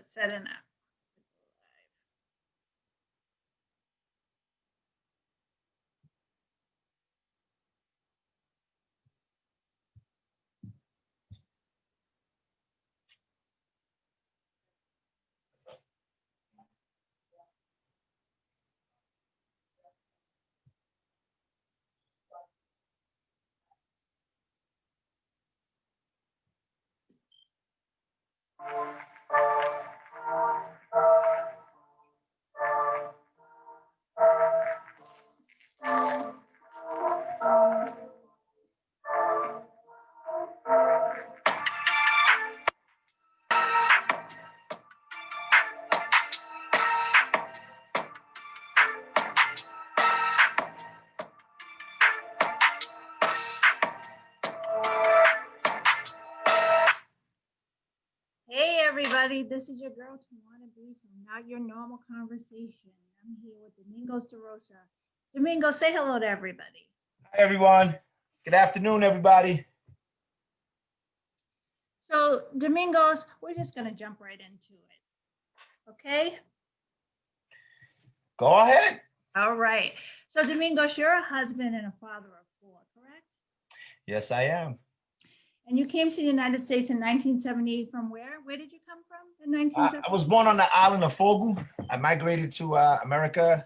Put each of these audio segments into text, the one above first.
Let's set an up. Hey everybody, this is your girl Tawana B from Not Your Normal Conversation. I'm here with Domingos DeRosa. Domingo, say hello to everybody. Hi, everyone. Good afternoon, everybody. So, Domingos, we're just going to jump right into it. Okay? Go ahead. All right. So, Domingos, you're a husband and a father of 4, correct? Yes, I am. And you came to the United States in 1978 from where? Where did you come from in 1978? I was born on the island of Fogo. I migrated to America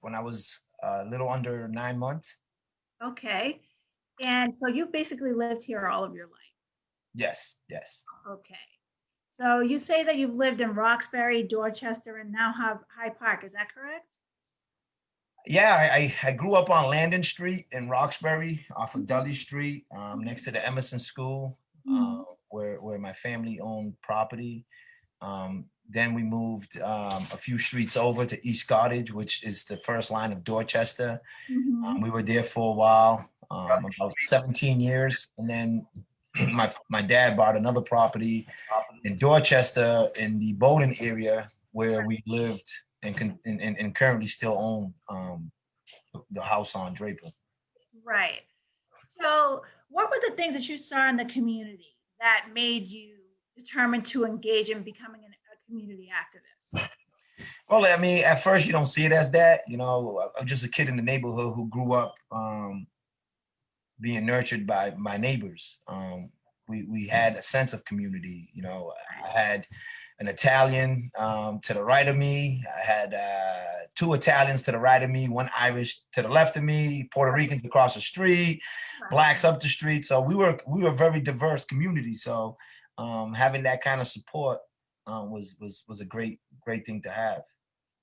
when I was a little under 9 months. Okay. And so you basically lived here all of your life. Yes, yes. Okay. So you say that you've lived in Roxbury, Dorchester, and now have Hyde Park. Is that correct? Yeah, I grew up on Landon Street in Roxbury off of Dudley Street, next to the Emerson School, where my family owned property. Then we moved a few streets over to East Cottage, which is the first line of Dorchester. We were there for a while, about 17 years. And then my dad bought another property in Dorchester in the Bowdoin area where we lived and currently still own the house on Draper. Right. So what were the things that you saw in the community that made you determined to engage in becoming a community activist? Well, I mean, at first you don't see it as that. You know, I'm just a kid in the neighborhood who grew up being nurtured by my neighbors. We had a sense of community. You know, I had an Italian to the right of me. I had 2 Italians to the right of me, 1 Irish to the left of me, Puerto Ricans across the street, Blacks up the street. So we were a very diverse community. So having that kind of support was a great thing to have.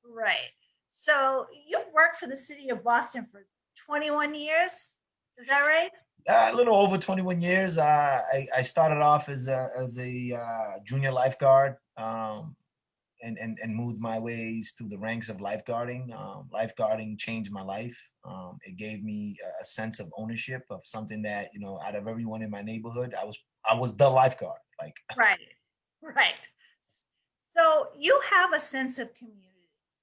Right. So you've worked for the city of Boston for 21 years. Is that right? A little over 21 years. I started off as a junior lifeguard, and moved my ways through the ranks of lifeguarding. Lifeguarding changed my life. It gave me a sense of ownership of something that, you know, out of everyone in my neighborhood, I was the lifeguard. Like right. So you have a sense of community.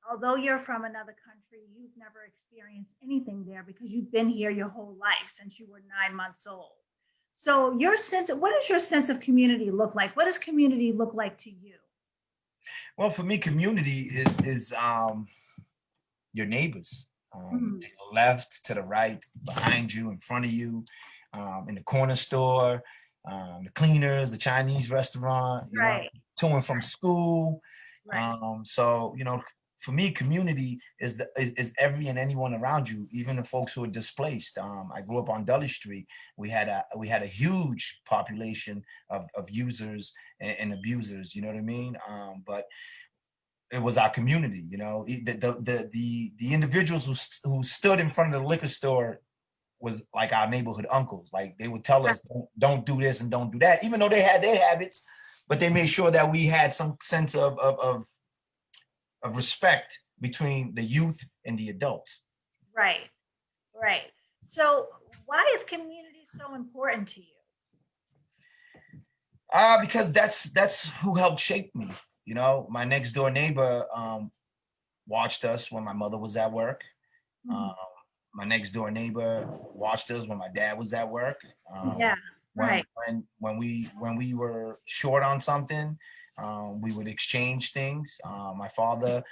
Although you're from another country, you've never experienced anything there because you've been here your whole life since you were 9 months old. So what does your sense of community look like? What does community look like to you? Well, for me, community is your neighbors, to the left, to the right, behind you, in front of you, in the corner store, the cleaners, the Chinese restaurant, you know, to and from school. So, you know, for me, community is every and anyone around you, even the folks who are displaced. I grew up on Dudley Street. We had a huge population of users and abusers. You know what I mean? But it was our community. You know, the individuals who stood in front of the liquor store was like our neighborhood uncles. Like they would tell us, don't do this and don't do that, even though they had their habits, but they made sure that we had some sense of respect between the youth and the adults. Right. So why is community so important to you? Because that's who helped shape me. You know, my next door neighbor watched us when my mother was at work. My next door neighbor watched us when my dad was at work. Right. When we were short on something, we would exchange things. My father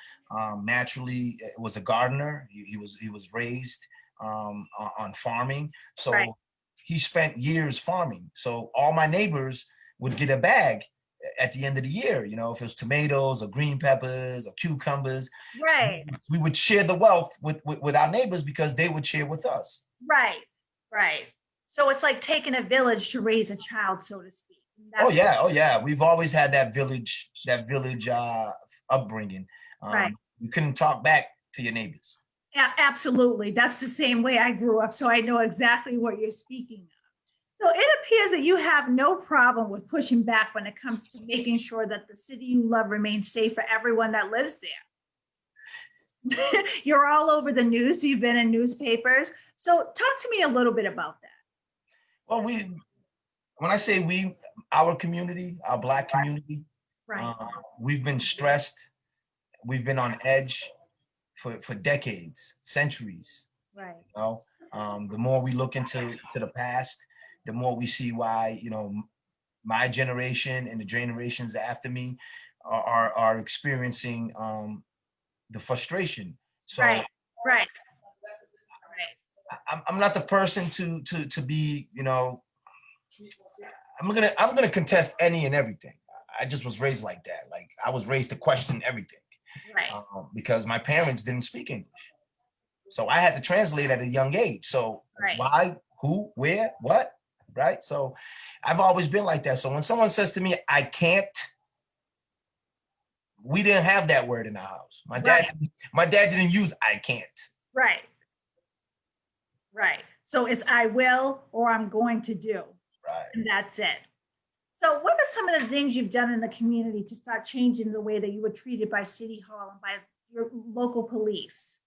naturally was a gardener. He was raised on farming, Right. so he spent years farming. So all my neighbors would get a bag at the end of the year. You know, if it was tomatoes or green peppers or cucumbers, Right. we would share the wealth with our neighbors because they would share with us. Right. Right. So it's like taking a village to raise a child, so to speak. And Oh that's yeah, oh yeah. We've always had that village upbringing. right. You couldn't talk back to your neighbors. Absolutely. That's the same way I grew up. So I know exactly what you're speaking of. So it appears that you have no problem with pushing back when it comes to making sure that the city you love remains safe for everyone that lives there. You're all over the news. You've been in newspapers. So talk to me a little bit about that. Well, when I say we, our community, our Black community, Right. uh, we've been stressed. We've been on edge for decades, centuries. Right. You know, the more we look into the past, the more we see why, you know, my generation and the generations after me are experiencing the frustration. So Right. Right. Right. I'm not the person to be, you know, I'm gonna contest any and everything. I just was raised like that. Like I was raised to question everything Right. because my parents didn't speak English, so I had to translate at a young age. So Right. why, who, where, what, right? So I've always been like that. So when someone says to me, "I can't," we didn't have that word in our house. Right. My dad didn't use "I can't." Right. Right. So it's I will or I'm going to do. Right. And that's it. So what are some of the things you've done in the community to start changing the way that you were treated by City Hall and by your local police?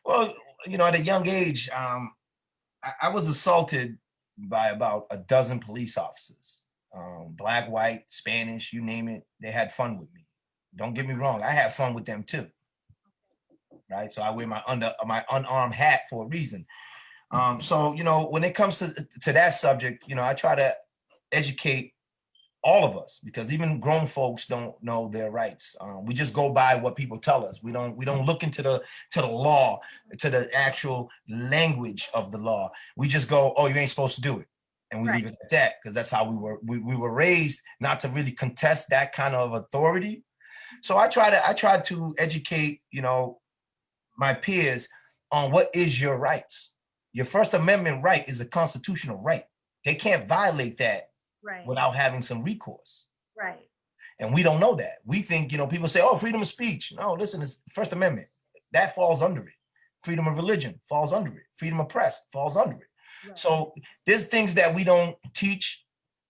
Well, you know, at a young age, I was assaulted by about a dozen police officers, Black, white, Spanish, you name it. They had fun with me. Don't get me wrong, I had fun with them too, right? So I wear my unarmed hat for a reason. So you know, when it comes to that subject, you know, I try to educate all of us because even grown folks don't know their rights. We just go by what people tell us. We don't look into the law, to the actual language of the law. We just go, oh, you ain't supposed to do it, and we Right. leave it at that because that's how we were raised not to really contest that kind of authority. So I try to educate, you know, my peers on what is your rights. Your First Amendment right is a constitutional right. They can't violate that Right. without having some recourse. Right. And we don't know that. We think, you know, people say, oh, freedom of speech. No, listen, it's First Amendment. That falls under it. Freedom of religion falls under it. Freedom of press falls under it. Right. So there's things that we don't teach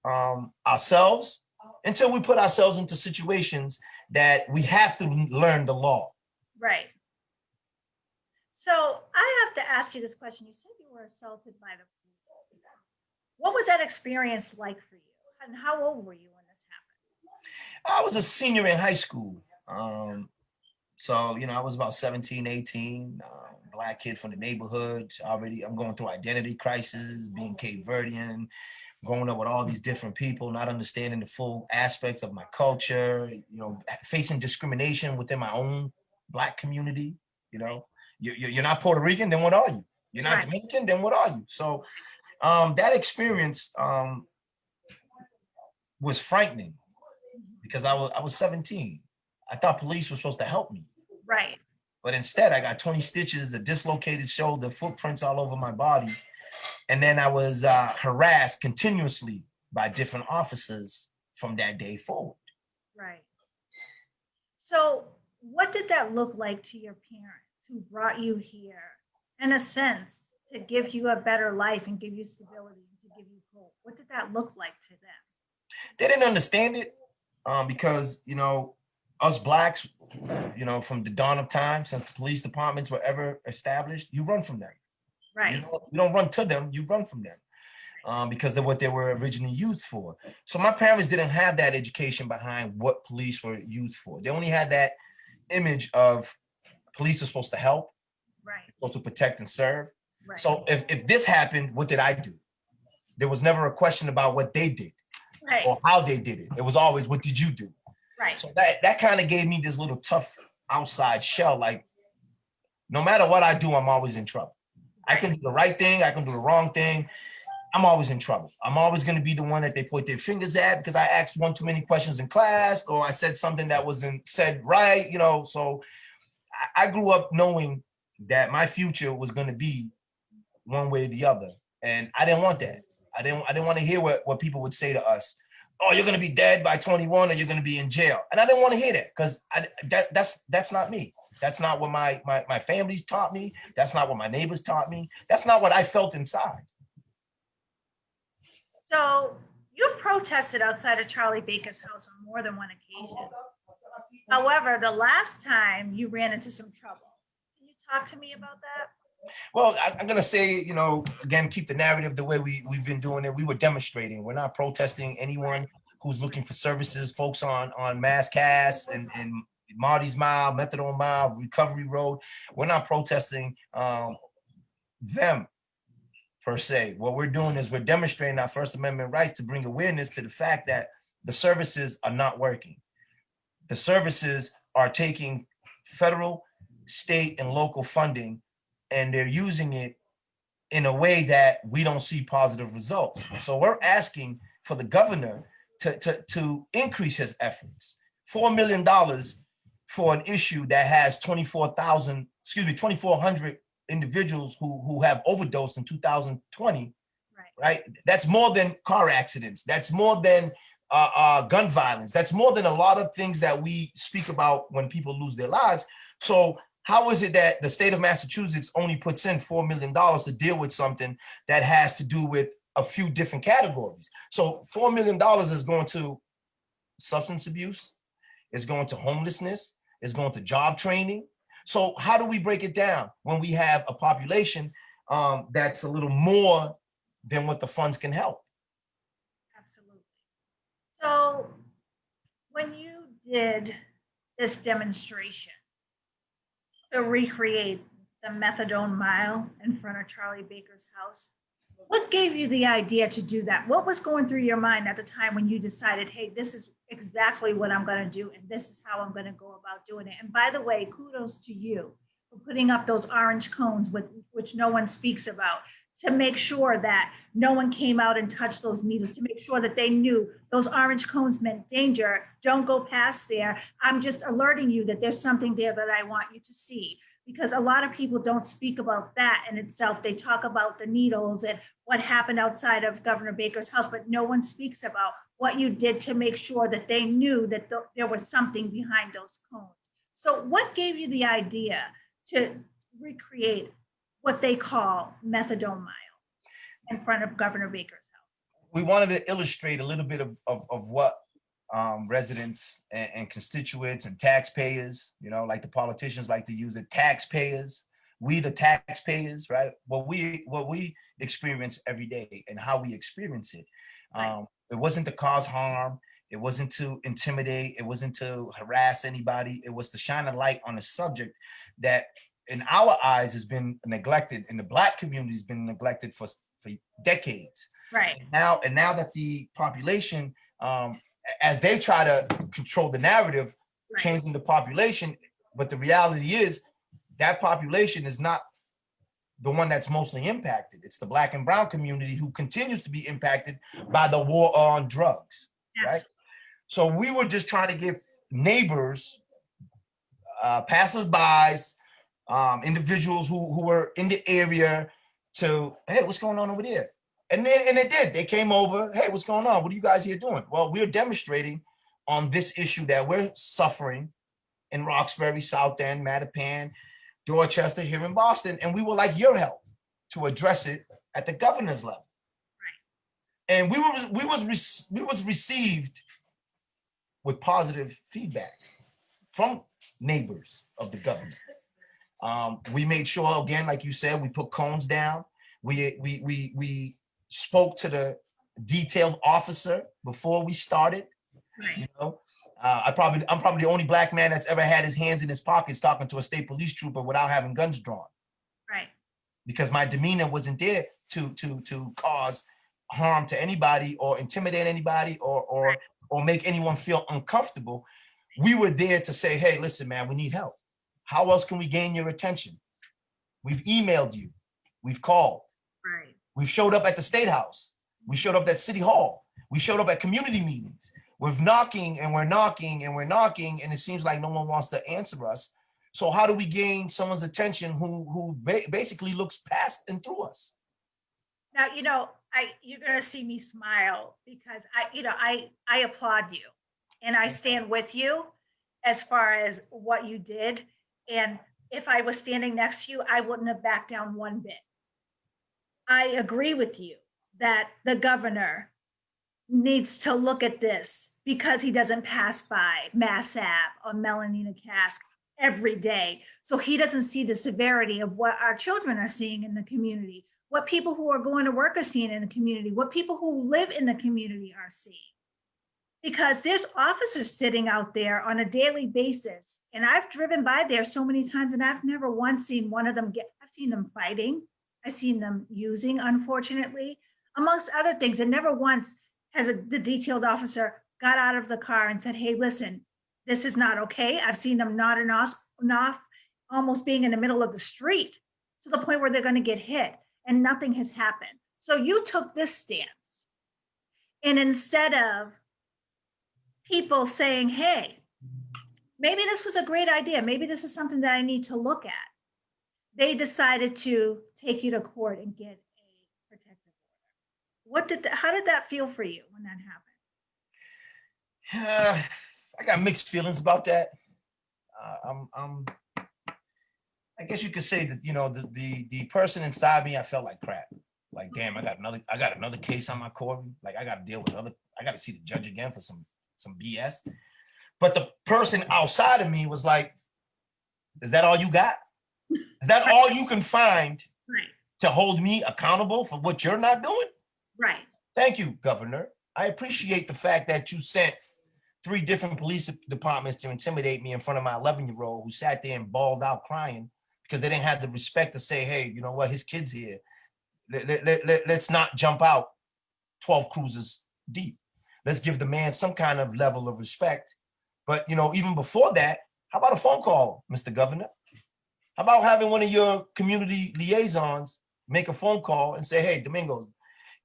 ourselves until we put ourselves into situations that we have to learn the law. Right. So I have to ask you this question. You said you were assaulted by the police. What was that experience like for you? And how old were you when this happened? I was a senior in high school. So, you know, I was about 17, 18, Black kid from the neighborhood. Already, I'm going through identity crisis, being Cape Verdean, growing up with all these different people, not understanding the full aspects of my culture, you know, facing discrimination within my own Black community. You know, you're not Puerto Rican, then what are you? You're not Right. Dominican, then what are you? So that experience was frightening because I was 17. I thought police were supposed to help me. Right. But instead, I got 20 stitches, a dislocated shoulder, footprints all over my body. And then I was harassed continuously by different officers from that day forward. Right. So what did that look like to your parents who brought you here, in a sense, to give you a better life and give you stability and to give you hope? What did that look like to them? They didn't understand it because, you know, us Blacks, you know, from the dawn of time, since the police departments were ever established, you run from them. Right. You don't run to them, you run from them because of what they were originally used for. So my parents didn't have that education behind what police were used for. They only had that image of police are supposed to help, Right. supposed to protect and serve. Right. So if this happened, what did I do? there was never a question about what they did Right, or how they did it. It was always, what did you do? right. So that kind of gave me this little tough outside shell. Like, no matter what I do, I'm always in trouble. I can do the right thing, I can do the wrong thing. I'm always in trouble. I'm always going to be the one that they point their fingers at because I asked one too many questions in class, or I said something that wasn't said right, you know. So I grew up knowing that my future was going to be one way or the other, and I didn't want that. I didn't want to hear what people would say to us. Oh, you're going to be dead by 21, or you're going to be in jail, and I didn't want to hear that because that's not me. That's not what my family's taught me. That's not what my neighbors taught me. That's not what I felt inside. So you protested outside of Charlie Baker's house on more than one occasion. However, the last time you ran into some trouble. Can you talk to me about that? Well, I'm going to say, you know, again, keep the narrative the way we've been doing it. We were demonstrating. We're not protesting anyone who's looking for services, folks on Mass Cast and Marty's Mile, Methadone Mile, Recovery Road. We're not protesting them per se. What we're doing is we're demonstrating our First Amendment rights to bring awareness to the fact that the services are not working. The services are taking federal, state, and local funding, and they're using it in a way that we don't see positive results. So we're asking for the governor to increase his efforts. $4 million for an issue that has 2,400 individuals who have overdosed in 2020, right? That's more than car accidents. That's more than gun violence. That's more than a lot of things that we speak about when people lose their lives. So how is it that the state of Massachusetts only puts in $4 million to deal with something that has to do with a few different categories? So $4 million is going to substance abuse, it's going to homelessness, it's going to job training. So how do we break it down when we have a population that's a little more than what the funds can help? Absolutely. So when you did this demonstration to recreate the methadone mile in front of Charlie Baker's house, what gave you the idea to do that? What was going through your mind at the time when you decided, hey, this is exactly what I'm going to do, and this is how I'm going to go about doing it? And by the way, kudos to you for putting up those orange cones, which no one speaks about, to make sure that no one came out and touched those needles, to make sure that they knew those orange cones meant danger. Don't go past there. I'm just alerting you that there's something there that I want you to see. Because a lot of people don't speak about that in itself. They talk about the needles and what happened outside of Governor Baker's house, but no one speaks about what you did to make sure that they knew that there was something behind those cones. So what gave you the idea to recreate what they call methadone mile in front of Governor Baker's house? We wanted to illustrate a little bit of what residents and constituents and taxpayers, you know, like the politicians like to use it, taxpayers, we the taxpayers, right? What we experience every day and how we experience it. It wasn't to cause harm. It wasn't to intimidate. It wasn't to harass anybody. It was to shine a light on a subject that in our eyes has been neglected, in the Black community has been neglected for decades. Right. And now that the population, as they try to control the narrative, Right. changing the population, but the reality is that population is not the one that's mostly impacted. It's the Black and brown community who continues to be impacted by the war on drugs, Yes. right? So we were just trying to give neighbors, passersby, individuals who were in the area to, hey, what's going on over there? And it did. They came over. Hey, what's going on? What are you guys here doing? Well, we're demonstrating on this issue that we're suffering in Roxbury, South End, Mattapan, Dorchester, here in Boston, and we would like your help to address it at the governor's level. Right. And we was received with positive feedback from neighbors of the governor. We made sure, again, like you said, we put cones down. We spoke to the detailed officer before we started. Right. You know, I'm probably the only Black man that's ever had his hands in his pockets talking to a state police trooper without having guns drawn. Right. Because my demeanor wasn't there to cause harm to anybody or intimidate anybody or make anyone feel uncomfortable. We were there to say, hey, listen, man, we need help. How else can we gain your attention? We've emailed you. We've called. Right. We've showed up at the State House. We showed up at City Hall. We showed up at community meetings. We're knocking and we're knocking and we're knocking, and it seems like no one wants to answer us. So how do we gain someone's attention who basically looks past and through us? Now, you're going to see me smile because I applaud you and I stand with you as far as what you did. And if I was standing next to you, I wouldn't have backed down one bit. I agree with you that the governor needs to look at this because he doesn't pass by Mass Ave or Melanina Cask every day. So he doesn't see the severity of what our children are seeing in the community, what people who are going to work are seeing in the community, what people who live in the community are seeing. Because there's officers sitting out there on a daily basis. And I've driven by there so many times and I've never once seen one of them I've seen them fighting. I've seen them using, unfortunately, amongst other things. And never once has the detailed officer got out of the car and said, hey, listen, this is not okay. I've seen them nodding off, almost being in the middle of the street to the point where they're going to get hit and nothing has happened. So you took this stance. And instead of people saying, hey, maybe this was a great idea, maybe this is something that I need to look at, they decided to take you to court and get a protective order. How did that feel for you when that happened? I got mixed feelings about that. I guess you could say that, the person inside me, I felt like crap. Like, damn, I got another case on my court. Like, I got to deal with I got to see the judge again for some BS. But the person outside of me was like, is that all you got? Is that all you can find to hold me accountable for what you're not doing? Right. Thank you, Governor. I appreciate the fact that you sent 3 different police departments to intimidate me in front of my 11-year-old who sat there and bawled out crying because they didn't have the respect to say, hey, you know what, his kid's here. Let's not jump out 12 cruisers deep. Let's give the man some kind of level of respect. But, even before that, how about a phone call, Mr. Governor? How about having one of your community liaisons make a phone call and say, hey, Domingos,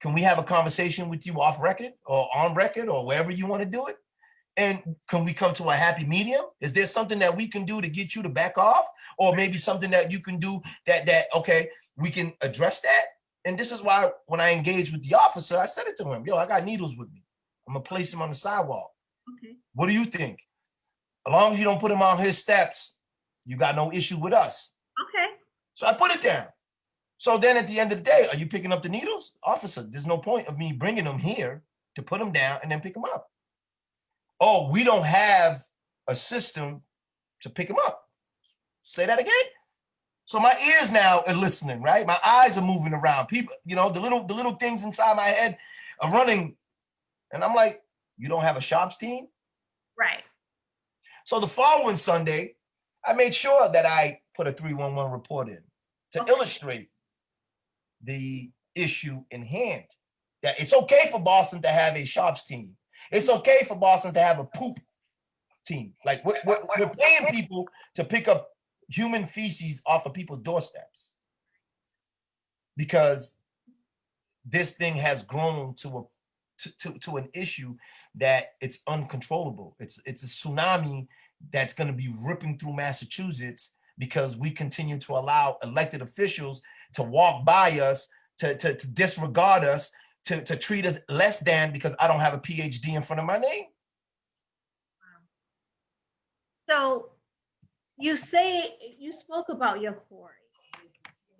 can we have a conversation with you off record or on record or wherever you want to do it? And can we come to a happy medium? Is there something that we can do to get you to back off? Or maybe something that you can do that okay, we can address that? And this is why when I engaged with the officer, I said it to him, yo, I got needles with me. I'm gonna place him on the sidewalk. Okay. What do you think? As long as you don't put him on his steps, you got no issue with us. Okay. So I put it down. So then at the end of the day, are you picking up the needles? Officer, there's no point of me bringing them here to put them down and then pick them up. Oh, we don't have a system to pick them up. Say that again. So my ears now are listening, right? My eyes are moving around. People, the little things inside my head are running. And I'm like, you don't have a shops team? Right. So the following Sunday, I made sure that I put a 311 report in to illustrate the issue in hand. That it's okay for Boston to have a shops team. It's okay for Boston to have a poop team. Like we're paying people to pick up human feces off of people's doorsteps because this thing has grown to an issue that it's uncontrollable. It's a tsunami that's going to be ripping through Massachusetts because we continue to allow elected officials to walk by us, to disregard us, to treat us less than because I don't have a PhD in front of my name. So you spoke about your quarry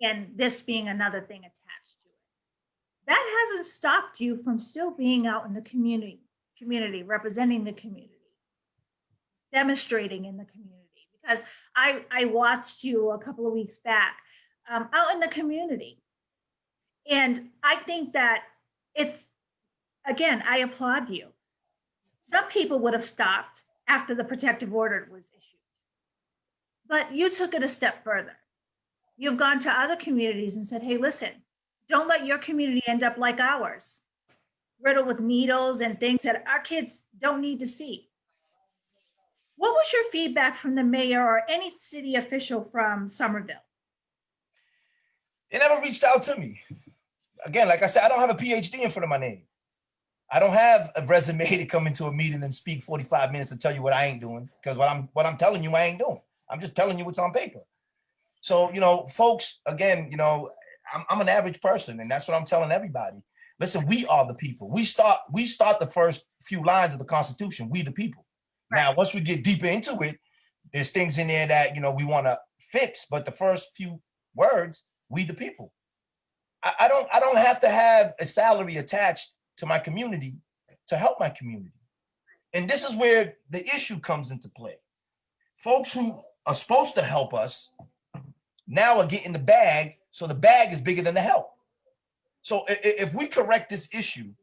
and this being another thing attached to it. That hasn't stopped you from still being out in the community, representing the community, demonstrating in the community. Because I watched you a couple of weeks back out in the community. And I think that I applaud you. Some people would have stopped after the protective order was issued, but you took it a step further. You've gone to other communities and said, hey, listen, don't let your community end up like ours. riddled with needles and things that our kids don't need to see. What was your feedback from the mayor or any city official from Somerville? They never reached out to me. Again, like I said, I don't have a PhD in front of my name. I don't have a resume to come into a meeting and speak 45 minutes and tell you what I ain't doing, because what I'm telling you, I ain't doing. I'm just telling you what's on paper. So, folks, again, I'm an average person, and that's what I'm telling everybody. Listen, we are the people. We start the first few lines of the Constitution, we the people. Right. Now, once we get deeper into it, there's things in there that, we want to fix, but the first few words, we the people. I don't have to have a salary attached to my community to help my community. And this is where the issue comes into play. Folks who are supposed to help us now are getting the bag, so the bag is bigger than the help. So if we correct this issue,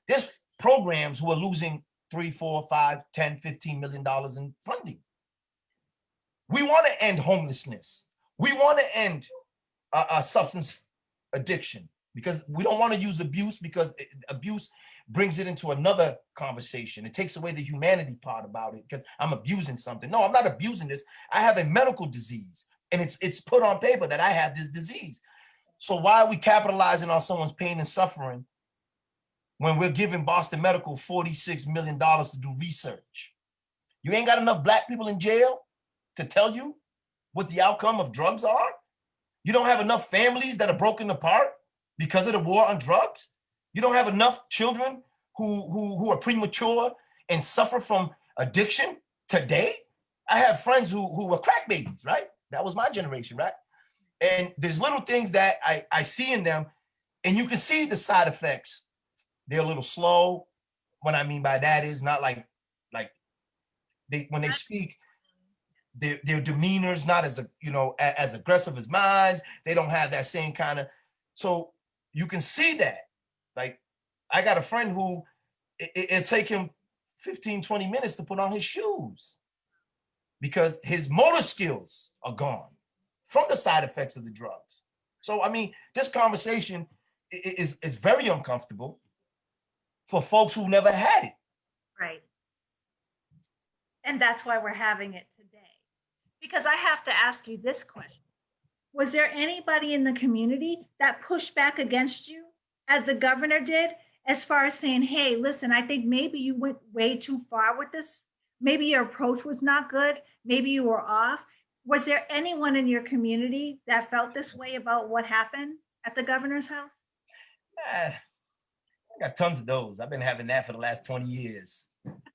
there's programs who are losing 3, 4, 5, 10, $15 million in funding. We want to end homelessness. We want to end substance addiction, because we don't want to use abuse, because abuse brings it into another conversation. It takes away the humanity part about it, because I'm abusing something. No, I'm not abusing this. I have a medical disease, and it's put on paper that I have this disease. So why are we capitalizing on someone's pain and suffering when we're giving Boston Medical $46 million to do research? You ain't got enough Black people in jail to tell you what the outcome of drugs are? You don't have enough families that are broken apart because of the war on drugs? You don't have enough children who are premature and suffer from addiction today? I have friends who were crack babies, right? That was my generation, right? And there's little things that I see in them, and you can see the side effects. They're a little slow. What I mean by that is not like when they speak, their demeanor's not as as aggressive as mine. They don't have that same kind of, so you can see that. Like, I got a friend who it'll take him 15, 20 minutes to put on his shoes because his motor skills are gone from the side effects of the drugs. So, I mean, this conversation is very uncomfortable for folks who never had it. Right. And that's why we're having it today. Because I have to ask you this question. Was there anybody in the community that pushed back against you, as the governor did, as far as saying, hey, listen, I think maybe you went way too far with this. Maybe your approach was not good. Maybe you were off. Was there anyone in your community that felt this way about what happened at the governor's house? I got tons of those. I've been having that for the last 20 years,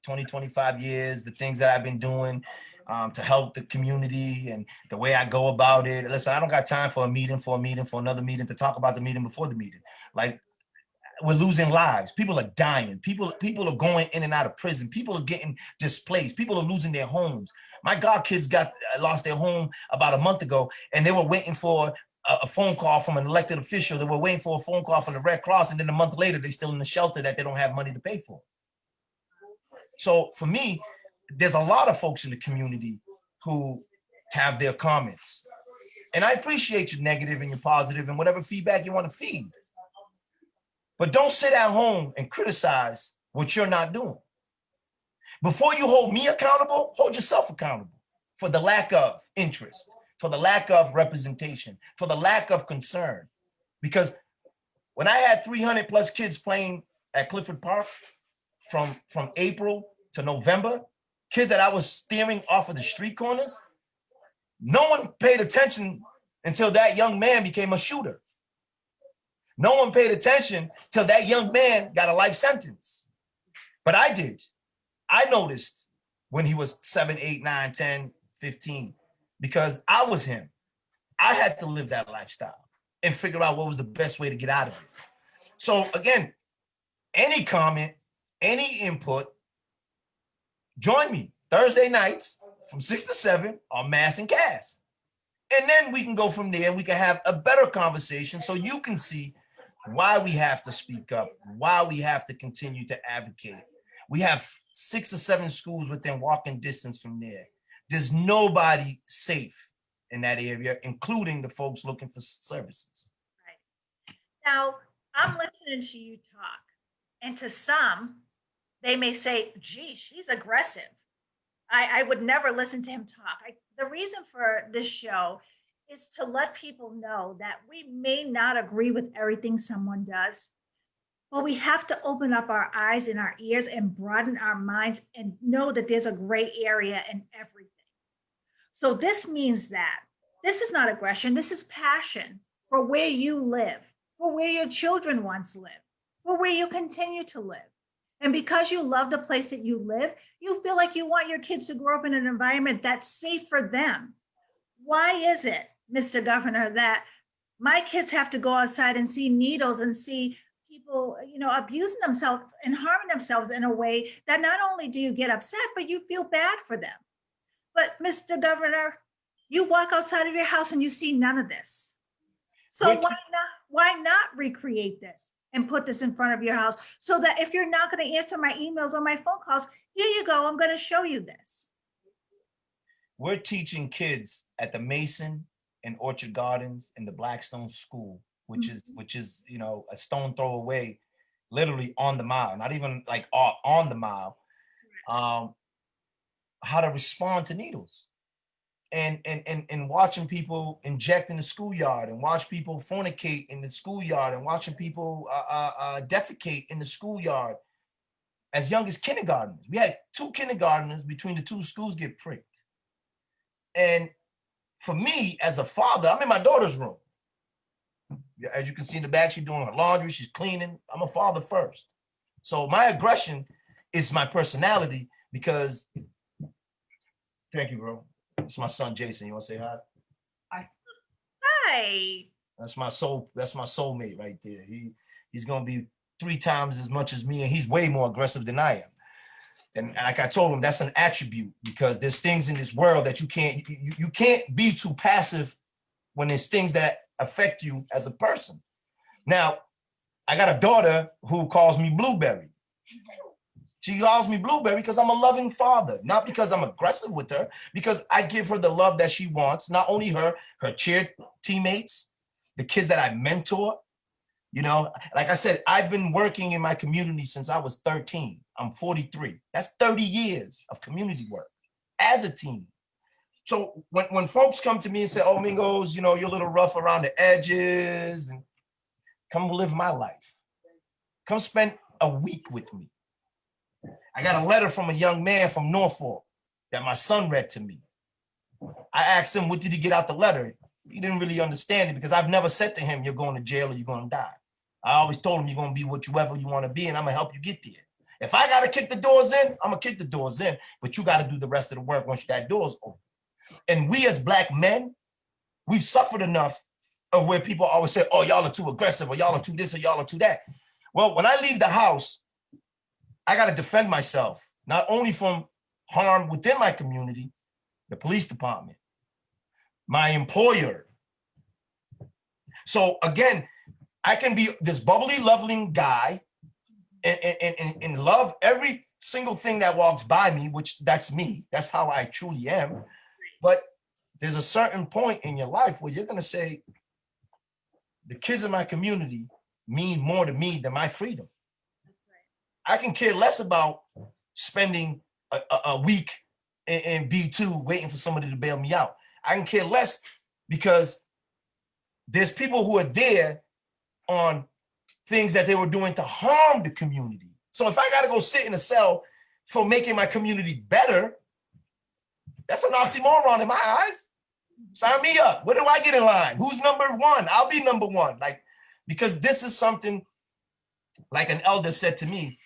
20, 25 years, the things that I've been doing to help the community and the way I go about it. Listen, I don't got time for another meeting to talk about the meeting before the meeting. Like, we're losing lives. People are dying. People are going in and out of prison. People are getting displaced. People are losing their homes. My godkids lost their home about a month ago, and they were waiting for a phone call from an elected official. They were waiting for a phone call from the Red Cross, and then a month later, they're still in the shelter that they don't have money to pay for. So for me, there's a lot of folks in the community who have their comments. And I appreciate your negative and your positive and whatever feedback you want to feed. But don't sit at home and criticize what you're not doing. Before you hold me accountable, hold yourself accountable for the lack of interest, for the lack of representation, for the lack of concern. Because when I had 300 plus kids playing at Clifford Park from April to November, kids that I was steering off of the street corners, no one paid attention until that young man became a shooter. No one paid attention till that young man got a life sentence. But I did. I noticed when he was 7, 8, 9, 10, 15, because I was him. I had to live that lifestyle and figure out what was the best way to get out of it. So again, any comment, any input, join me Thursday nights from 6 to 7 on Mass and Cast. And then we can go from there. We can have a better conversation so you can see why we have to speak up, why we have to continue to advocate. We have 6 or 7 schools within walking distance from there. There's nobody safe in that area, including the folks looking for services. Right. Now, I'm listening to you talk, And to some, they may say, gee, she's aggressive. I would never listen to him talk. The reason for this show is to let people know that we may not agree with everything someone does, but we have to open up our eyes and our ears and broaden our minds and know that there's a gray area in everything. So this means that this is not aggression, this is passion for where you live, for where your children once lived, for where you continue to live. And because you love the place that you live, you feel like you want your kids to grow up in an environment that's safe for them. Why is it, Mr. Governor, that my kids have to go outside and see needles and see people, abusing themselves and harming themselves in a way that not only do you get upset, but you feel bad for them? But Mr. Governor, you walk outside of your house and you see none of this. So why not recreate this and put this in front of your house so that if you're not going to answer my emails or my phone calls, here you go, I'm going to show you this. We're teaching kids at the Mason and Orchard Gardens and the Blackstone School, which is a stone throw away, literally on the mile, not even like on the mile, how to respond to needles. And watching people inject in the schoolyard and watch people fornicate in the schoolyard and watching people defecate in the schoolyard as young as kindergartners. We had 2 kindergartners between the 2 schools get pricked. And for me, as a father, I'm in my daughter's room. As you can see in the back, she's doing her laundry, she's cleaning. I'm a father first. So my aggression is my personality because, thank you, bro. It's my son, Jason. You want to say hi? Hi. That's my soulmate right there. He's going to be 3 times as much as me, and he's way more aggressive than I am. And like I told him, that's an attribute because there's things in this world that you can't be too passive when there's things that affect you as a person. Now, I got a daughter who calls me Blueberry. She calls me Blueberry because I'm a loving father, not because I'm aggressive with her, because I give her the love that she wants, not only her cheer teammates, the kids that I mentor. Like I said, I've been working in my community since I was 13. I'm 43. That's 30 years of community work as a team. So when folks come to me and say, oh, Mingos, you're a little rough around the edges, and come live my life. Come spend a week with me. I got a letter from a young man from Norfolk that my son read to me. I asked him, what did he get out the letter? He didn't really understand it because I've never said to him, you're going to jail or you're going to die. I always told him you're going to be whatever you want to be, and I'm going to help you get there. If I got to kick the doors in, I'm going to kick the doors in, but you got to do the rest of the work once that door's open. And we as Black men, we've suffered enough of where people always say, oh, y'all are too aggressive, or y'all are too this, or y'all are too that. Well, when I leave the house, I got to defend myself, not only from harm within my community, the police department, my employer. So again, I can be this bubbly, loving guy and love every single thing that walks by me, which that's me. That's how I truly am. But there's a certain point in your life where you're going to say, the kids in my community mean more to me than my freedom. I can care less about spending a week in B2 waiting for somebody to bail me out. I can care less because there's people who are there on things that they were doing to harm the community. So if I got to go sit in a cell for making my community better, that's an oxymoron in my eyes. Sign me up. Where do I get in line? Who's number 1? I'll be number 1. Because this is something, like an elder said to me,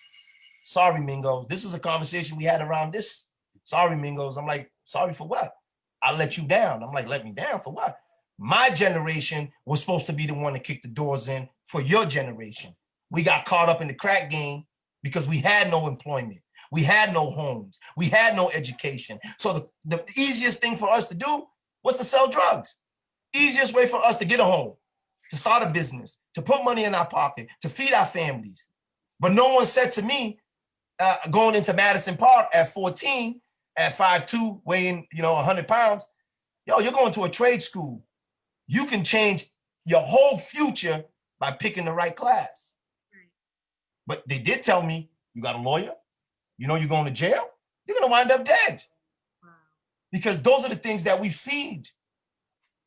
sorry, Mingos. This is a conversation we had around this. Sorry, Mingos. I'm like, sorry for what? I let you down. I'm like, let me down for what? My generation was supposed to be the one to kick the doors in for your generation. We got caught up in the crack game because we had no employment. We had no homes. We had no education. So the easiest thing for us to do was to sell drugs. Easiest way for us to get a home, to start a business, to put money in our pocket, to feed our families. But no one said to me, going into Madison Park at 14, at 5'2", weighing 100 pounds, yo, you're going to a trade school. You can change your whole future by picking the right class. But they did tell me, you got a lawyer, you know you're going to jail, you're going to wind up dead. Because those are the things that we feed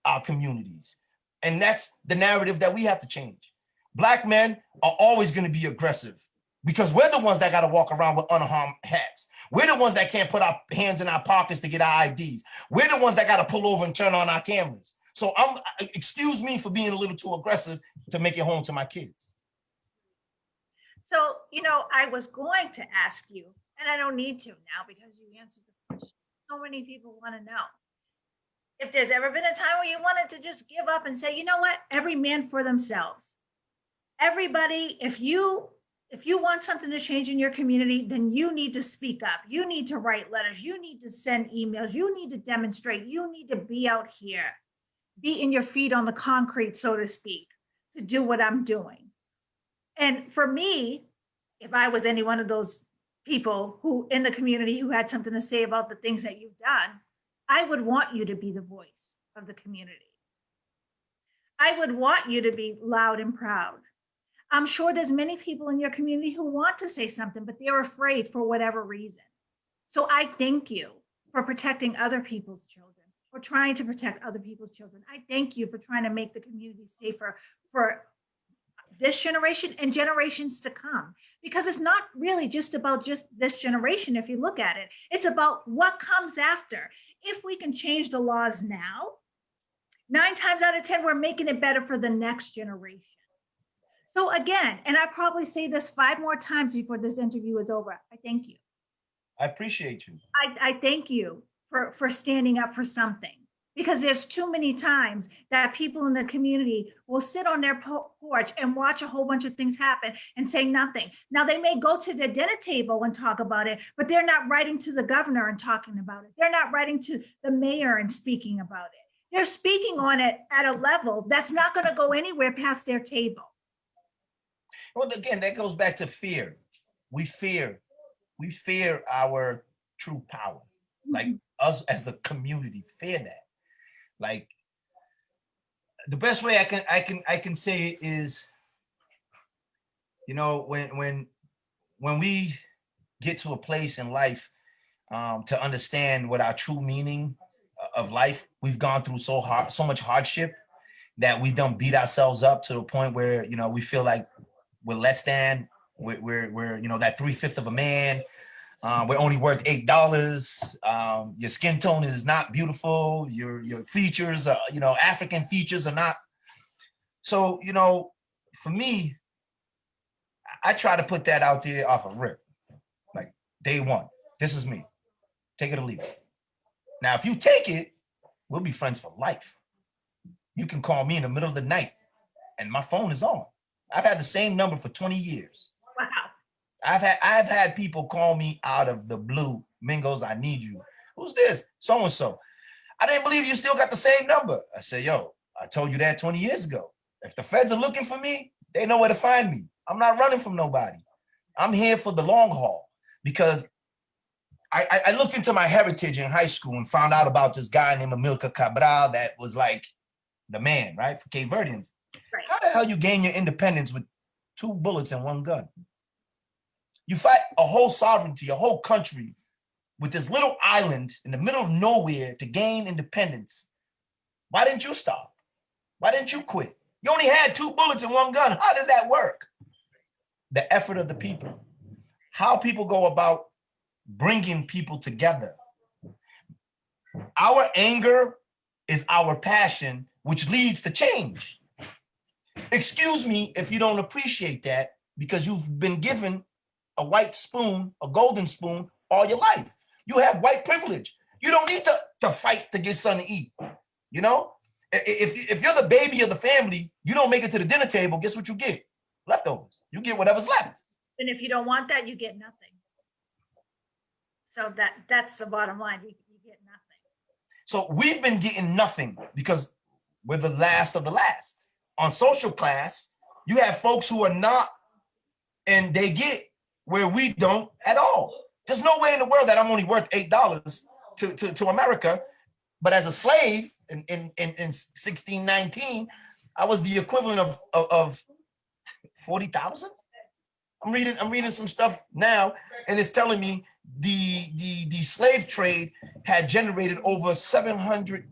our communities. And that's the narrative that we have to change. Black men are always going to be aggressive because we're the ones that got to walk around with unarmed hats. We're the ones that can't put our hands in our pockets to get our IDs. We're the ones that got to pull over and turn on our cameras. So excuse me for being a little too aggressive to make it home to my kids. So, I was going to ask you, and I don't need to now because you answered the question. So many people want to know. If there's ever been a time where you wanted to just give up and say, you know what, every man for themselves. Everybody, if you want something to change in your community, then you need to speak up. You need to write letters. You need to send emails. You need to demonstrate. You need to be out here, beating your feet on the concrete, so to speak, to do what I'm doing. And for me, if I was any one of those people who in the community who had something to say about the things that you've done, I would want you to be the voice of the community. I would want you to be loud and proud. I'm sure there's many people in your community who want to say something, but they're afraid for whatever reason. So I thank you for protecting other people's children, for trying to protect other people's children. I thank you for trying to make the community safer for this generation and generations to come, because it's not really just about just this generation. If you look at it, it's about what comes after. If we can change the laws now, 9 times out of 10, we're making it better for the next generation. So again, and I probably say this 5 more times before this interview is over, I thank you. I appreciate you. I thank you for standing up for something, because there's too many times that people in the community will sit on their porch and watch a whole bunch of things happen and say nothing. Now, they may go to the dinner table and talk about it, but they're not writing to the governor and talking about it. They're not writing to the mayor and speaking about it. They're speaking on it at a level that's not going to go anywhere past their table. Well, again, that goes back to fear. We fear our true power. Like us as a community fear that. Like the best way I can say it is, when we get to a place in life to understand what our true meaning of life, we've gone through so much hardship that we don't beat ourselves up to the point where we feel like we're less than, we're that 3/5 of a man. We're only worth $8. Your skin tone is not beautiful. Your features, African features are not. So, for me, I try to put that out there off of rip. Like day one, this is me. Take it or leave it. Now, if you take it, we'll be friends for life. You can call me in the middle of the night and my phone is on. I've had the same number for 20 years. Wow. I've had people call me out of the blue. Mingos, I need you. Who's this? So-and-so. I didn't believe you still got the same number. I said, yo, I told you that 20 years ago. If the feds are looking for me, they know where to find me. I'm not running from nobody. I'm here for the long haul, because I looked into my heritage in high school and found out about this guy named Amilcar Cabral that was like the man, right, for Cape Verdeans. Right. How the hell you gain your independence with 2 bullets and 1 gun? You fight a whole sovereignty, a whole country with this little island in the middle of nowhere to gain independence. Why didn't you stop? Why didn't you quit? You only had 2 bullets and 1 gun. How did that work? The effort of the people. How people go about bringing people together. Our anger is our passion, which leads to change. Excuse me if you don't appreciate that, because you've been given a white spoon, a golden spoon, all your life. You have white privilege. You don't need to fight to get something to eat. If you're the baby of the family, you don't make it to the dinner table, guess what you get? Leftovers. You get whatever's left. And if you don't want that, you get nothing. So that's the bottom line. You get nothing. So we've been getting nothing because we're the last of the last. On social class, you have folks who are not, and they get where we don't at all. There's no way in the world that I'm only worth $8 to America. But as a slave in 1619, I was the equivalent of 40,000. I'm reading some stuff now, and it's telling me the slave trade had generated over 700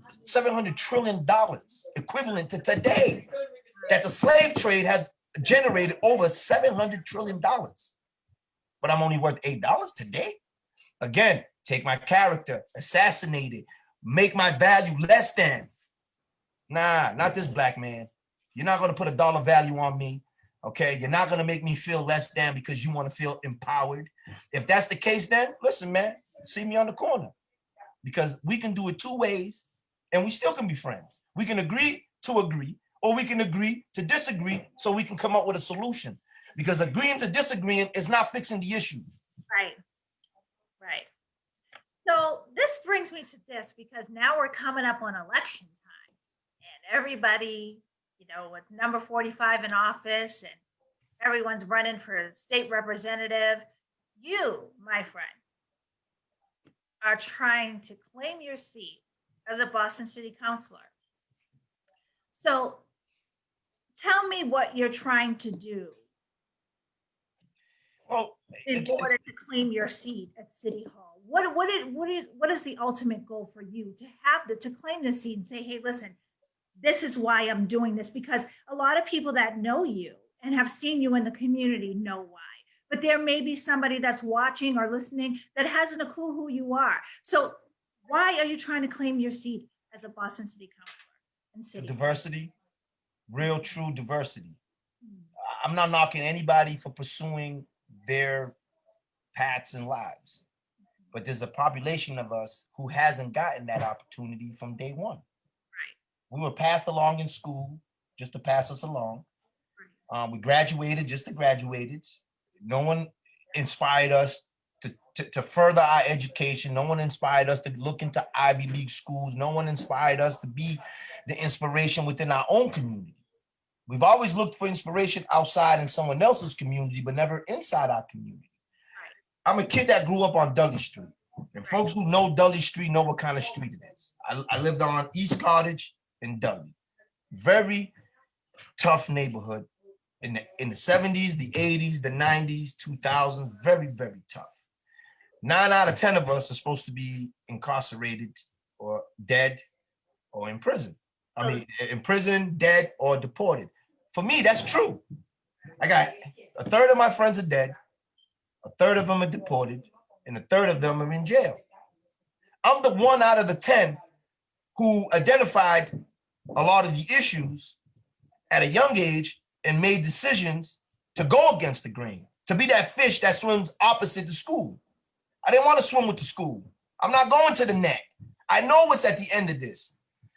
trillion dollars, equivalent to today. That the slave trade has generated over 700 trillion dollars. But I'm only worth $8 today. Again, take my character, assassinate it, make my value less than. Nah, not this black man. You're not gonna put a dollar value on me. Okay, you're not gonna make me feel less than because you want to feel empowered. If that's the case, then listen, man, see me on the corner, because we can do it two ways and we still can be friends. We can agree to agree, or we can agree to disagree so we can come up with a solution. Because agreeing to disagreeing is not fixing the issue. Right. Right. So this brings me to this, because now we're coming up on election time, and everybody, with number 45 in office, and everyone's running for state representative. You, my friend, are trying to claim your seat as a Boston City Councilor. So tell me what you're trying to do in order to claim your seat at City Hall. What is the ultimate goal for you to claim the seat and say, hey, listen, this is why I'm doing this? Because a lot of people that know you and have seen you in the community know why. But there may be somebody that's watching or listening that hasn't a clue who you are. So why are you trying to claim your seat as a Boston City Councilor and City? Diversity, real true diversity. I'm not knocking anybody for pursuing their paths and lives, but there's a population of us who hasn't gotten that opportunity from day one. Right. We were passed along in school just to pass us along. Right. We graduated just to graduate. No one inspired us to further our education. No one inspired us to look into Ivy League schools. No one inspired us to be the inspiration within our own community. We've always looked for inspiration outside in someone else's community, but never inside our community. I'm a kid that grew up on Dudley Street. And folks who know Dudley Street know what kind of street it is. I lived on East Cottage in Dudley. Very tough neighborhood in the 70s, the 80s, the 90s, 2000s, very, very tough. 9 out of 10 of us are supposed to be incarcerated or dead or in prison. I mean, in prison, dead, or deported. For me, that's true. I got a third of my friends are dead, a third of them are deported, and a third of them are in jail. I'm the 1 out of the 10 who identified a lot of the issues at a young age and made decisions to go against the grain, to be that fish that swims opposite the school. I didn't want to swim with the school. I'm not going to the net. I know what's at the end of this.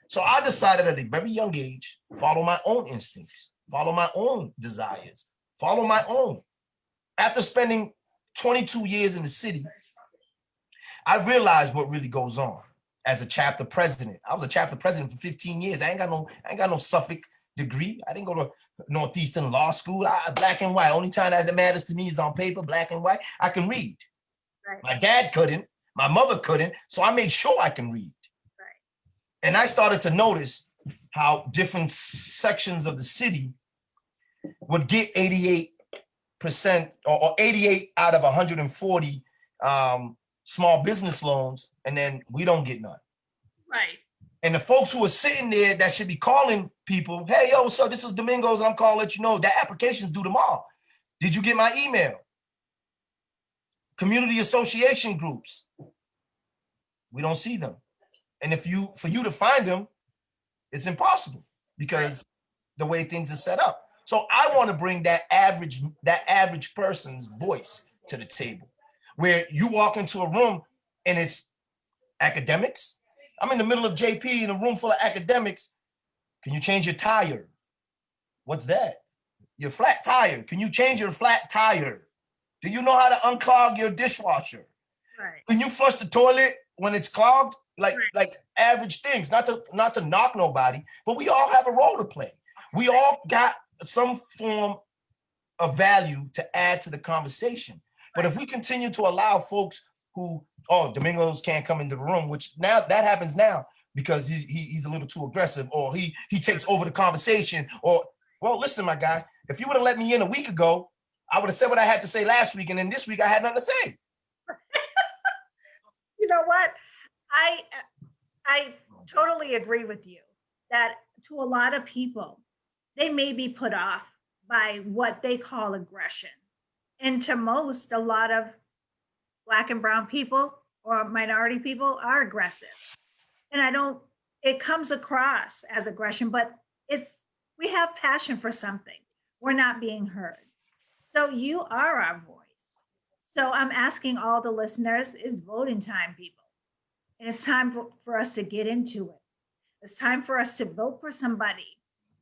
So I decided at a very young age, follow my own instincts, follow my own desires, follow my own. After spending 22 years in the city, I realized what really goes on as a chapter president. I was a chapter president for 15 years. I ain't got no Suffolk degree. I didn't go to Northeastern Law School. Black and white. Only time that matters to me is on paper, black and white. I can read. Right. My dad couldn't. My mother couldn't. So I made sure I can read. And I started to notice how different sections of the city would get 88% or 88 out of 140 small business loans, and then we don't get none. Right. And the folks who are sitting there that should be calling people, hey, yo, what's up? This is Domingos, and I'm calling to let you know that application's due tomorrow. Did you get my email? Community association groups, we don't see them. And for you to find them, it's impossible because the way things are set up. So I want to bring that average person's voice to the table, where you walk into a room and it's academics. I'm in the middle of JP in a room full of academics. Can you change your tire? What's that? Your flat tire. Can you change your flat tire? Do you know how to unclog your dishwasher? Right. Can you flush the toilet when it's clogged? Like average things, not to knock nobody, but we all have a role to play. We all got some form of value to add to the conversation. But if we continue to allow folks who, Domingos can't come into the room, which now that happens now because he's a little too aggressive, or he takes over the conversation, or, well, listen, my guy, if you would have let me in a week ago, I would have said what I had to say last week, and then this week I had nothing to say. You know what? I totally agree with you that to a lot of people, they may be put off by what they call aggression. And to most, a lot of Black and brown people or minority people are aggressive. And I don't, it comes across as aggression, but we have passion for something. We're not being heard. So you are our voice. So I'm asking all the listeners, it's voting time, people. And it's time for us to get into it. It's time for us to vote for somebody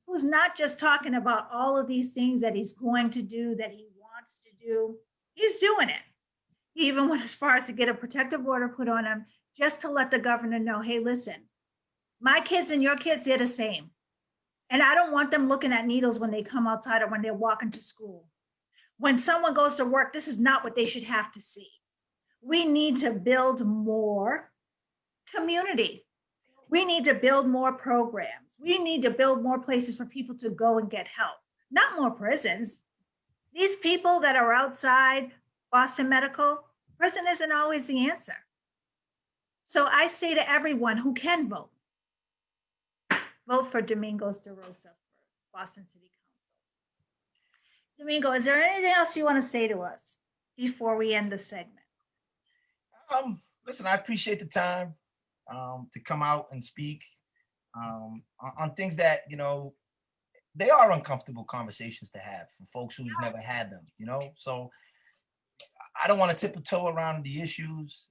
who's not just talking about all of these things that he's going to do, that he wants to do. He's doing it. He even went as far as to get a protective order put on him just to let the governor know, hey, listen, my kids and your kids, they're the same. And I don't want them looking at needles when they come outside or when they're walking to school. When someone goes to work, this is not what they should have to see. We need to build more community. We need to build more programs. We need to build more places for people to go and get help, not more prisons. These people that are outside Boston Medical, prison isn't always the answer. So I say to everyone who can vote for Domingos DeRosa for Boston City Council. Domingo, is there anything else you want to say to us before we end the segment? Listen, I appreciate the time to come out and speak on things that, they are uncomfortable conversations to have for folks who's never had them, So I don't want to tiptoe around the issues.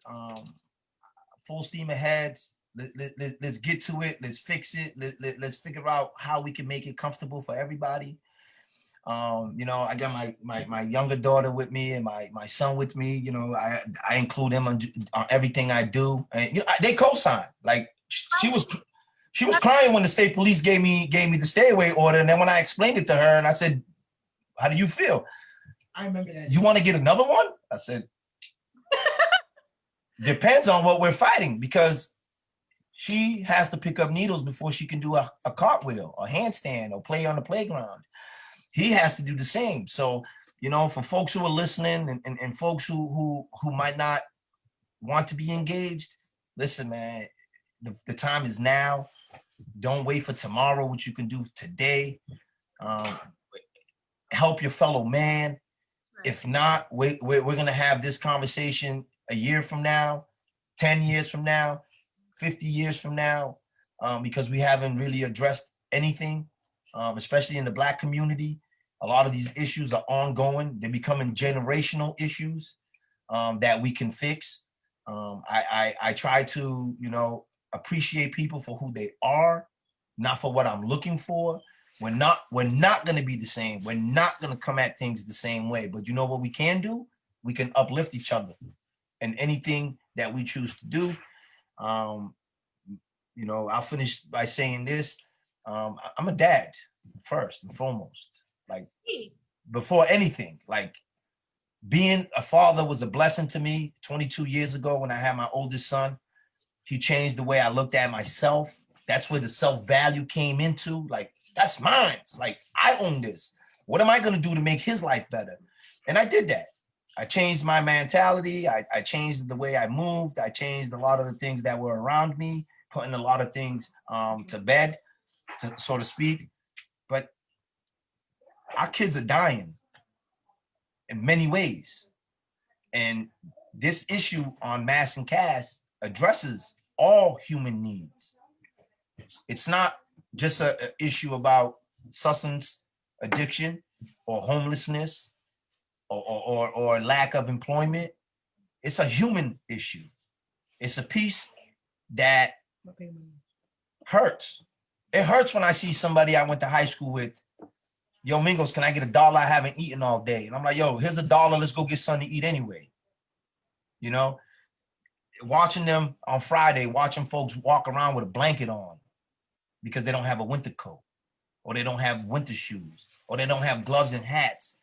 Full steam ahead. Let's get to it. Let's fix it. Let's figure out how we can make it comfortable for everybody. I got my younger daughter with me and my son with me. I include them on everything I do, and they co-sign. Like she was crying when the state police gave me the stay away order, and then when I explained it to her and I said, "How do you feel?" I remember that. You want to get another one? I said, depends on what we're fighting, because she has to pick up needles before she can do a cartwheel or handstand or play on the playground. He has to do the same. So, for folks who are listening and folks who might not want to be engaged, listen, man, the time is now. Don't wait for tomorrow, what you can do today. Help your fellow man. If not, we're going to have this conversation a year from now, 10 years from now, 50 years from now, because we haven't really addressed anything, especially in the Black community. A lot of these issues are ongoing. They're becoming generational issues that we can fix. I try to, appreciate people for who they are, not for what I'm looking for. We're not going to be the same. We're not going to come at things the same way. But you know what we can do? We can uplift each other in anything that we choose to do. I'll finish by saying this. I'm a dad first and foremost. Like before anything, like being a father was a blessing to me 22 years ago when I had my oldest son. He changed the way I looked at myself. That's where the self-value came into. Like, that's mine. It's like, I own this. What am I going to do to make his life better? And I did that. I changed my mentality. I changed the way I moved. I changed a lot of the things that were around me, putting a lot of things to bed, so to speak. But our kids are dying in many ways. And this issue on mass incarceration addresses all human needs. It's not just an issue about substance addiction or homelessness or lack of employment. It's a human issue. It's a piece that hurts. It hurts when I see somebody I went to high school with, yo, Mingos, can I get $1? I haven't eaten all day. And I'm like, yo, here's $1. Let's go get something to eat anyway. Watching them on Friday, watching folks walk around with a blanket on because they don't have a winter coat, or they don't have winter shoes, or they don't have gloves and hats.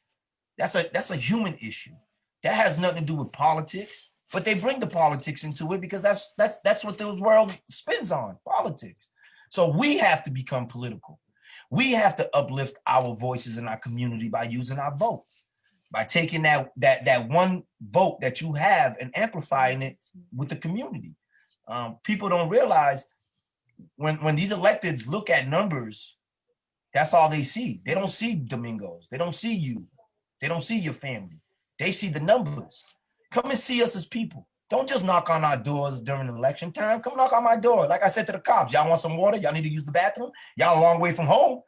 That's a human issue. That has nothing to do with politics, but they bring the politics into it because that's what the world spins on, politics. So we have to become political. We have to uplift our voices in our community by using our vote. by taking that one vote that you have and amplifying it with the community. People don't realize when these electeds look at numbers, that's all they see. They don't see Domingos. They don't see you. They don't see your family. They see the numbers. Come and see us as people. Don't just knock on our doors during election time. Come knock on my door. Like I said to the cops, y'all want some water? Y'all need to use the bathroom? Y'all a long way from home.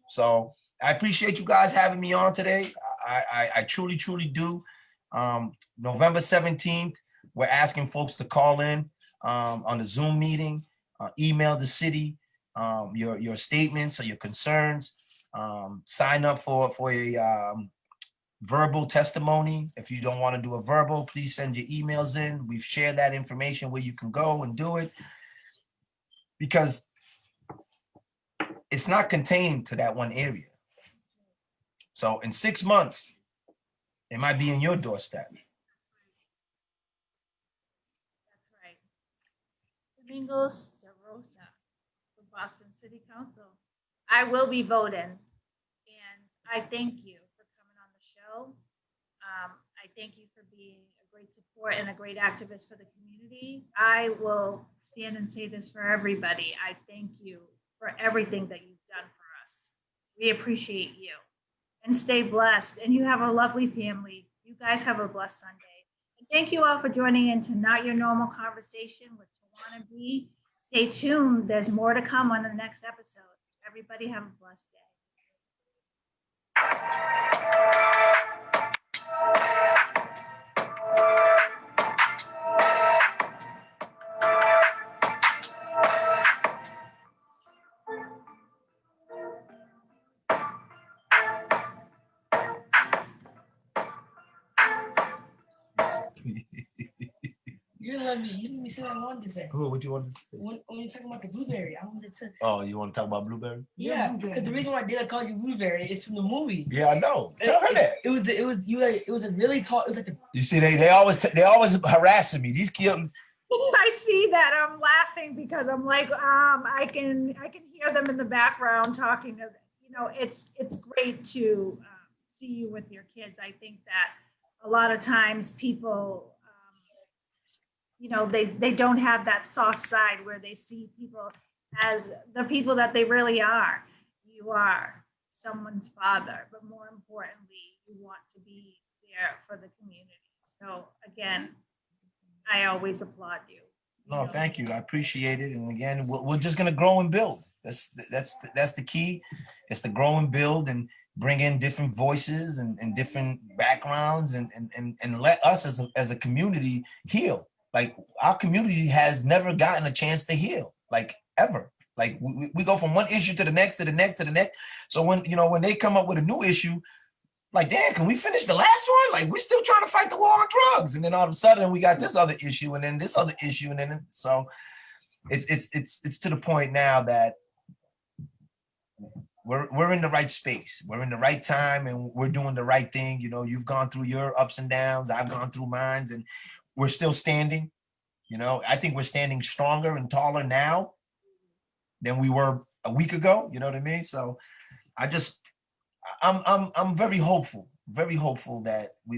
So I appreciate you guys having me on today. I truly, truly do. November 17th, we're asking folks to call in on the Zoom meeting, email the city, your statements or your concerns, sign up for a verbal testimony. If you don't want to do a verbal, please send your emails in. We've shared that information where you can go and do it, because it's not contained to that one area. So in 6 months, it might be in your doorstep. That's right. Domingos DeRosa for Boston City Council. I will be voting, and I thank you for coming on the show. I thank you for being a great support and a great activist for the community. I will stand and say this for everybody. I thank you for everything that you've done for us. We appreciate you. And stay blessed. And you have a lovely family. You guys have a blessed Sunday. And thank you all for joining in to Not Your Normal Conversation with Tawana B. Stay tuned. There's more to come on the next episode. Everybody have a blessed day. You didn't let me say what I wanted to say. What you want to say? When you're talking about the blueberry, I wanted to. Oh, you want to talk about Blueberry? Yeah, because the reason why Dana called you blueberry is from the movie. Yeah, I know. Tell her that. It was a really tall. It was like a. You see, they always harassing me. These kids. I see that. I'm laughing because I'm like, I can hear them in the background talking. You know, it's great to see you with your kids. I think that a lot of times people, you know, they don't have that soft side where they see people as the people that they really are. You are someone's father, but more importantly, you want to be there for the community. So again, I always applaud you. No, thank you. I appreciate it. And again, we're just gonna grow and build. That's the key. It's to grow and build and bring in different voices and different backgrounds and let us as a community heal. Like our community has never gotten a chance to heal, like ever. Like we go from one issue to the next, to the next, to the next. So when they come up with a new issue, like, damn, can we finish the last one? Like, we're still trying to fight the war on drugs. And then all of a sudden we got this other issue and then this other issue. And then so it's to the point now that we're in the right space. We're in the right time and we're doing the right thing. You know, you've gone through your ups and downs. I've gone through mine, and we're still standing. You know, I think we're standing stronger and taller now than we were a week ago. You know what I mean? So I'm very hopeful that we